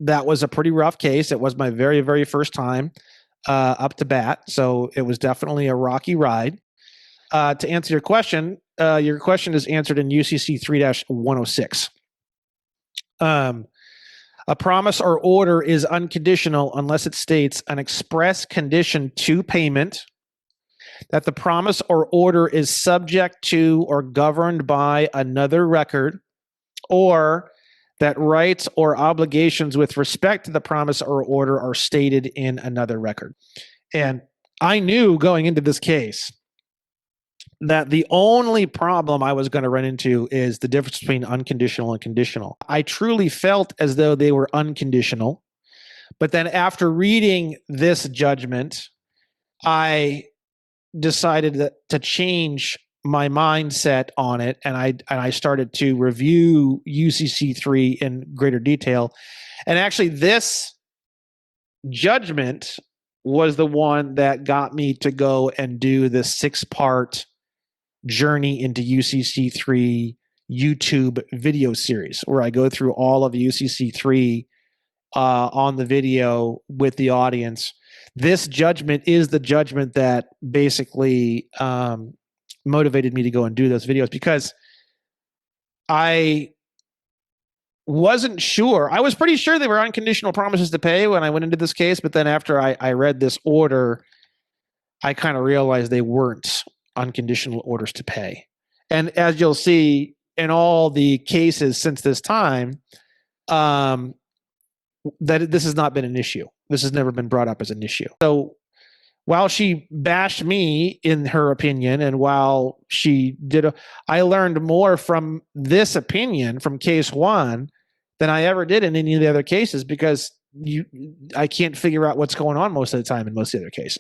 That was a pretty rough case. It was my very, very first time up to bat. So it was definitely a rocky ride. To answer your question is answered in UCC 3-106. A promise or order is unconditional unless it states an express condition to payment, that the promise or order is subject to or governed by another record, or that rights or obligations with respect to the promise or order are stated in another record. And I knew going into this case that the only problem I was going to run into is the difference between unconditional and conditional. I truly felt as though they were unconditional. But then after reading this judgment, I decided to change my mindset on it, and I started to review UCC 3 in greater detail. And actually, this judgment was the one that got me to go and do the 6-part journey into UCC 3 YouTube video series, where I go through all of UCC 3 on the video with the audience. This judgment is the judgment that basically motivated me to go and do those videos, because I wasn't sure. I was pretty sure they were unconditional promises to pay when I went into this case, but then after I read this order, I kind of realized they weren't unconditional orders to pay. And as you'll see in all the cases since this time, that this has not been an issue. This has never been brought up as an issue. So while she bashed me in her opinion, and while she did, I learned more from this opinion from case 1 than I ever did in any of the other cases, because I can't figure out what's going on most of the time in most of the other cases.